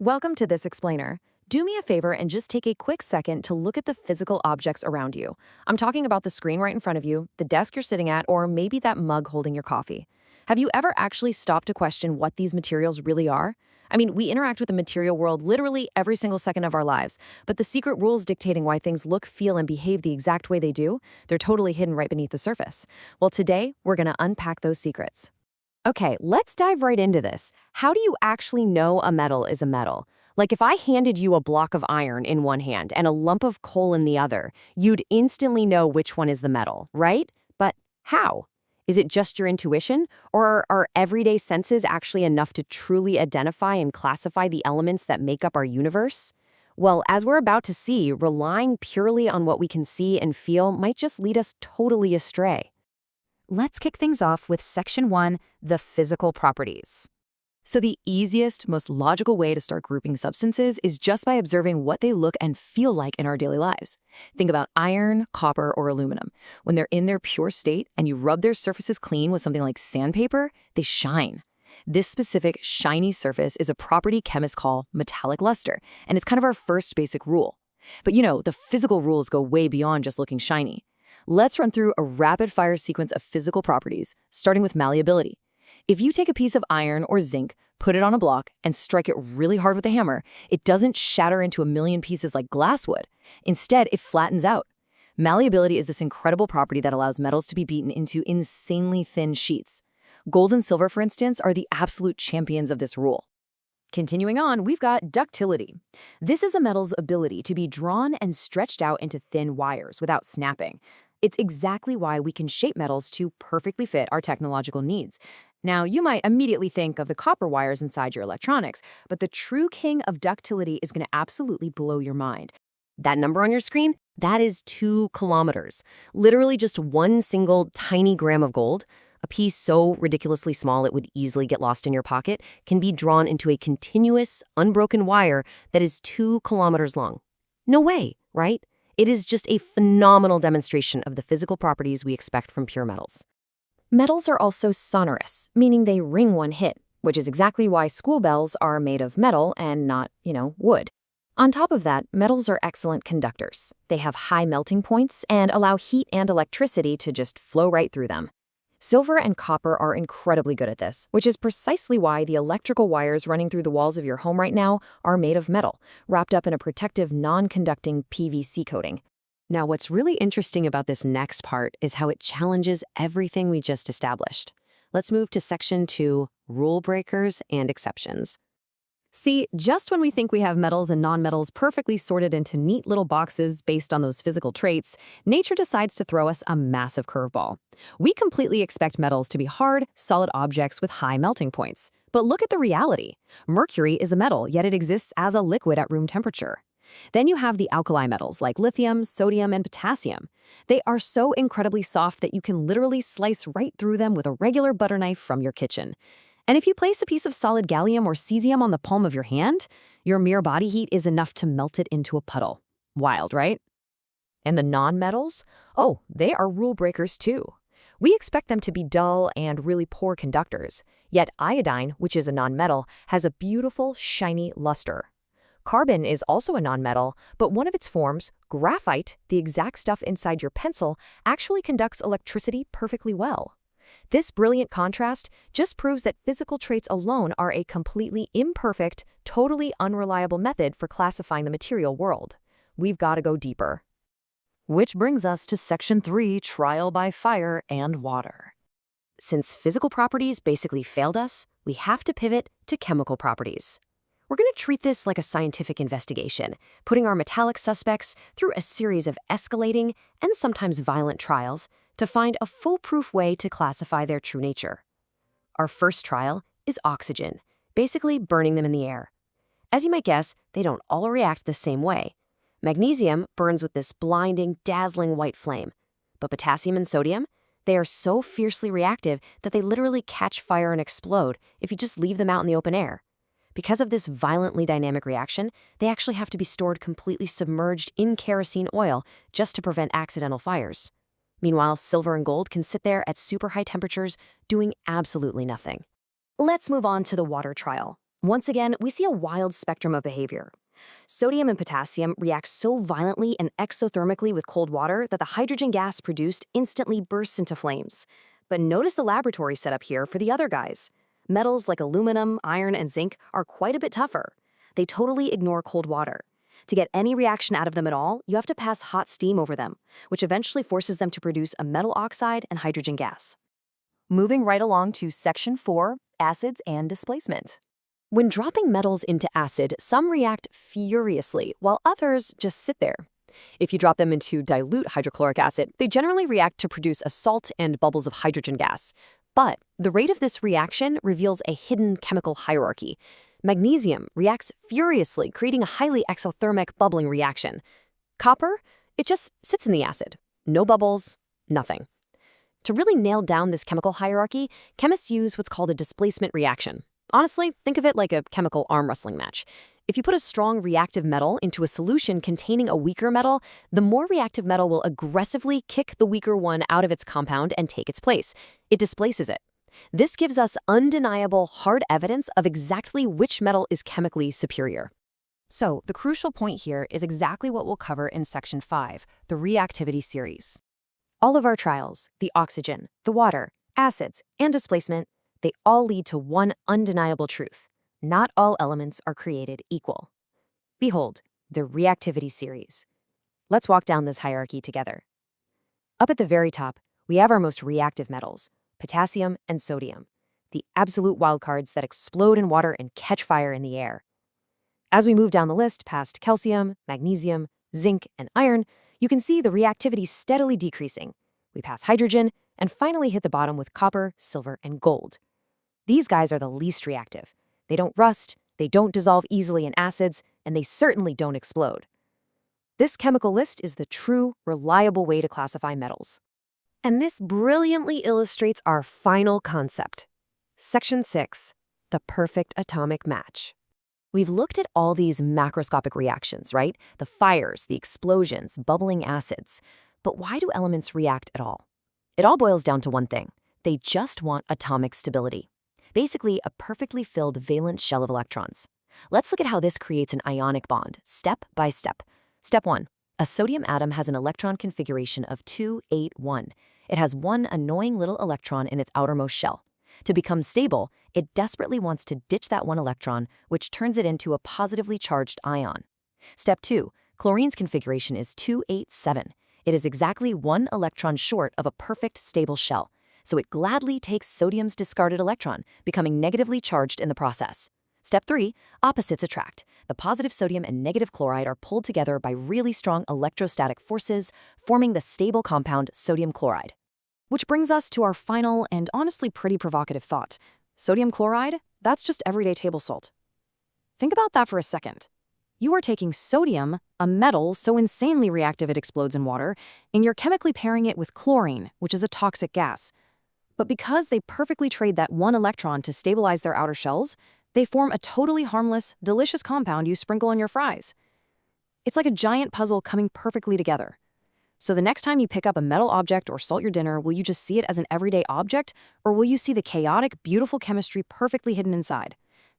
Welcome to this explainer. Do me a favor and just take a quick second to look at the physical objects around you. I'm talking about the screen right in front of you, the desk you're sitting at, or maybe that mug holding your coffee. Have you ever actually stopped to question what these materials really are? I mean, we interact with the material world literally every single second of our lives, but the secret rules dictating why things look, feel, and behave the exact way they do, they're totally hidden right beneath the surface. Well, today, we're going to unpack those secrets. Okay, let's dive right into this. How do you actually know a metal is a metal? Like if I handed you a block of iron in one hand and a lump of coal in the other, you'd instantly know which one is the metal, right? But how? Is it just your intuition? Or are everyday senses actually enough to truly identify and classify the elements that make up our universe? Well, as we're about to see, relying purely on what we can see and feel might just lead us totally astray. Let's kick things off with Section 1, the physical properties. So the easiest, most logical way to start grouping substances is just by observing what they look and feel like in our daily lives. Think about iron, copper, or aluminum. When they're in their pure state and you rub their surfaces clean with something like sandpaper, they shine. This specific shiny surface is a property chemists call metallic luster, and it's kind of our first basic rule. But the physical rules go way beyond just looking shiny. Let's run through a rapid-fire sequence of physical properties, starting with malleability. If you take a piece of iron or zinc, put it on a block, and strike it really hard with a hammer, it doesn't shatter into a million pieces like glass would. Instead, it flattens out. Malleability is this incredible property that allows metals to be beaten into insanely thin sheets. Gold and silver, for instance, are the absolute champions of this rule. Continuing on, we've got ductility. This is a metal's ability to be drawn and stretched out into thin wires without snapping. It's exactly why we can shape metals to perfectly fit our technological needs. Now, you might immediately think of the copper wires inside your electronics, but the true king of ductility is going to absolutely blow your mind. That number on your screen, that is 2 kilometers. Literally just one single tiny gram of gold, a piece so ridiculously small it would easily get lost in your pocket, can be drawn into a continuous, unbroken wire that is 2 kilometers long. No way, right? It is just a phenomenal demonstration of the physical properties we expect from pure metals. Metals are also sonorous, meaning they ring when hit, which is exactly why school bells are made of metal and not, wood. On top of that, metals are excellent conductors. They have high melting points and allow heat and electricity to just flow right through them. Silver and copper are incredibly good at this, which is precisely why the electrical wires running through the walls of your home right now are made of metal, wrapped up in a protective non-conducting PVC coating. Now, what's really interesting about this next part is how it challenges everything we just established. Let's move to Section 2, rule breakers and exceptions. See, just when we think we have metals and nonmetals perfectly sorted into neat little boxes based on those physical traits, nature decides to throw us a massive curveball. We completely expect metals to be hard, solid objects with high melting points. But look at the reality. Mercury is a metal, yet it exists as a liquid at room temperature. Then you have the alkali metals like lithium, sodium, and potassium. They are so incredibly soft that you can literally slice right through them with a regular butter knife from your kitchen. And if you place a piece of solid gallium or cesium on the palm of your hand, your mere body heat is enough to melt it into a puddle. Wild, right? And the non-metals? Oh, they are rule breakers too. We expect them to be dull and really poor conductors. Yet iodine, which is a non-metal, has a beautiful, shiny luster. Carbon is also a non-metal, but one of its forms, graphite, the exact stuff inside your pencil, actually conducts electricity perfectly well. This brilliant contrast just proves that physical traits alone are a completely imperfect, totally unreliable method for classifying the material world. We've got to go deeper. Which brings us to Section 3, trial by fire and water. Since physical properties basically failed us, we have to pivot to chemical properties. We're going to treat this like a scientific investigation, putting our metallic suspects through a series of escalating and sometimes violent trials to find a foolproof way to classify their true nature. Our first trial is oxygen, basically burning them in the air. As you might guess, they don't all react the same way. Magnesium burns with this blinding, dazzling white flame. But potassium and sodium, they are so fiercely reactive that they literally catch fire and explode if you just leave them out in the open air. Because of this violently dynamic reaction, they actually have to be stored completely submerged in kerosene oil just to prevent accidental fires. Meanwhile, silver and gold can sit there at super high temperatures doing absolutely nothing. Let's move on to the water trial. Once again, we see a wild spectrum of behavior. Sodium and potassium react so violently and exothermically with cold water that the hydrogen gas produced instantly bursts into flames. But notice the laboratory setup here for the other guys. Metals like aluminum, iron, and zinc are quite a bit tougher. They totally ignore cold water. To get any reaction out of them at all, you have to pass hot steam over them, which eventually forces them to produce a metal oxide and hydrogen gas. Moving right along to Section 4, Acids and Displacement. When dropping metals into acid, some react furiously, while others just sit there. If you drop them into dilute hydrochloric acid, they generally react to produce a salt and bubbles of hydrogen gas. But the rate of this reaction reveals a hidden chemical hierarchy. Magnesium reacts furiously, creating a highly exothermic bubbling reaction. Copper, it just sits in the acid. No bubbles, nothing. To really nail down this chemical hierarchy, chemists use what's called a displacement reaction. Honestly, think of it like a chemical arm wrestling match. If you put a strong reactive metal into a solution containing a weaker metal, the more reactive metal will aggressively kick the weaker one out of its compound and take its place. It displaces it. This gives us undeniable, hard evidence of exactly which metal is chemically superior. So, the crucial point here is exactly what we'll cover in Section 5, the reactivity series. All of our trials, the oxygen, the water, acids, and displacement, they all lead to one undeniable truth. Not all elements are created equal. Behold, the reactivity series. Let's walk down this hierarchy together. Up at the very top, we have our most reactive metals, potassium and sodium, the absolute wildcards that explode in water and catch fire in the air. As we move down the list past calcium, magnesium, zinc, and iron, you can see the reactivity steadily decreasing. We pass hydrogen and finally hit the bottom with copper, silver, and gold. These guys are the least reactive. They don't rust, they don't dissolve easily in acids, and they certainly don't explode. This chemical list is the true, reliable way to classify metals. And this brilliantly illustrates our final concept. Section 6, the perfect atomic match. We've looked at all these macroscopic reactions, right? The fires, the explosions, bubbling acids. But why do elements react at all? It all boils down to one thing. They just want atomic stability. Basically, a perfectly filled valence shell of electrons. Let's look at how this creates an ionic bond, step by step. Step 1. A sodium atom has an electron configuration of 2-8-1. It has one annoying little electron in its outermost shell. To become stable, it desperately wants to ditch that one electron, which turns it into a positively charged ion. Step 2. Chlorine's configuration is 2-8-7. It is exactly one electron short of a perfect stable shell. So it gladly takes sodium's discarded electron, becoming negatively charged in the process. Step 3, opposites attract. The positive sodium and negative chloride are pulled together by really strong electrostatic forces, forming the stable compound sodium chloride. Which brings us to our final and honestly pretty provocative thought. Sodium chloride? That's just everyday table salt. Think about that for a second. You are taking sodium, a metal so insanely reactive it explodes in water, and you're chemically pairing it with chlorine, which is a toxic gas. But because they perfectly trade that one electron to stabilize their outer shells, they form a totally harmless, delicious compound you sprinkle on your fries. It's like a giant puzzle coming perfectly together. So the next time you pick up a metal object or salt your dinner, will you just see it as an everyday object, or will you see the chaotic, beautiful chemistry perfectly hidden inside?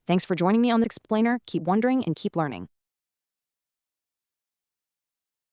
Thanks for joining me on this explainer. Keep wondering and keep learning.